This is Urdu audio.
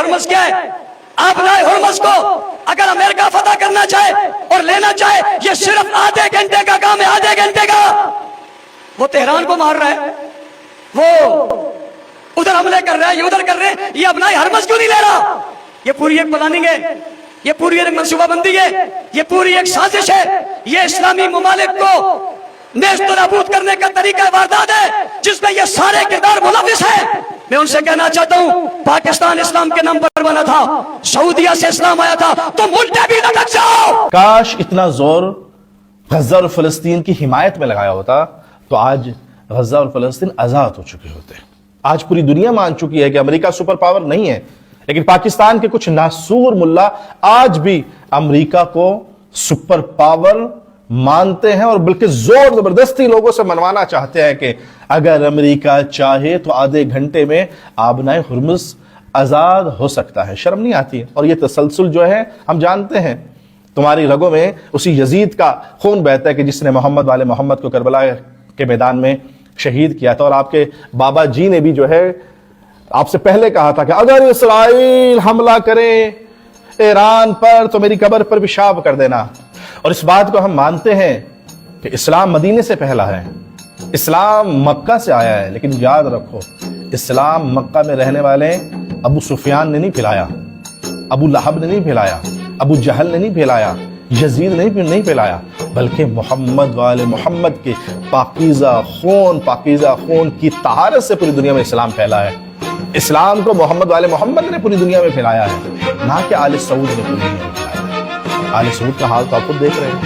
ہرمز کیا ہے؟ آبنائے ہرمز کو اگر امریکہ فتح کرنا چاہے اور لینا چاہے، یہ صرف آدھے گھنٹے کا کام ہے، آدھے گھنٹے کا۔ وہ تہران کو مار رہا ہے، وہ ادھر حملے کر رہا ہے، یہ ادھر کر رہے ہیں، یہ ابنائے ہرمز کیوں نہیں لے رہا؟ یہ پوری ایک پلاننگ ہے، یہ پوری ایک منصوبہ بندی ہے، یہ پوری ایک سازش ہے، یہ اسلامی ممالک کو نیست و نابود کرنے کا طریقہ واردات ہے جس میں یہ سارے کردار ملوث ہیں۔ میں ان سے کہنا چاہتا ہوں، پاکستان اسلام کے نام پر بنا تھا، سعودیہ سے اسلام آیا تھا، تم الٹے بھی لٹک جاؤ۔ کاش اتنا زور غزہ اور فلسطین کی حمایت میں لگایا ہوتا تو آج غزہ اور فلسطین آزاد ہو چکے ہوتے۔ آج پوری دنیا مان چکی ہے کہ امریکہ سپر پاور نہیں ہے، لیکن پاکستان کے کچھ ناسور ملا آج بھی امریکہ کو سپر پاور مانتے ہیں، اور بلکہ زور زبردستی لوگوں سے منوانا چاہتے ہیں کہ اگر امریکہ چاہے تو آدھے گھنٹے میں آبنائے ہرمز آزاد ہو سکتا ہے۔ شرم نہیں آتی؟ اور یہ تسلسل جو ہے ہم جانتے ہیں، تمہاری رگوں میں اسی یزید کا خون بہتا ہے کہ جس نے محمد والے محمد کو کربلا کے میدان میں شہید کیا تھا، اور آپ کے بابا جی نے بھی جو ہے آپ سے پہلے کہا تھا کہ اگر اسرائیل حملہ کرے ایران پر تو میری قبر پر پیشاب کر دینا۔ اور اس بات کو ہم مانتے ہیں کہ اسلام مدینے سے پہلا ہے، اسلام مکہ سے آیا ہے، لیکن یاد رکھو اسلام مکہ میں رہنے والے ابو سفیان نے نہیں پھیلایا، ابو لہب نے نہیں پھیلایا، ابو جہل نے نہیں پھیلایا، یزید نے نہیں پھیلایا، بلکہ محمد والے محمد کے پاکیزہ خون کی طہارت سے پوری دنیا میں اسلام پھیلا ہے۔ اسلام کو محمد والے محمد نے پوری دنیا میں پھیلایا ہے، نہ کہ آل سعود نے پوری دنیا میں پھیلایا ہے۔ آل سعود کا حال تو آپ خود دیکھ رہے ہیں۔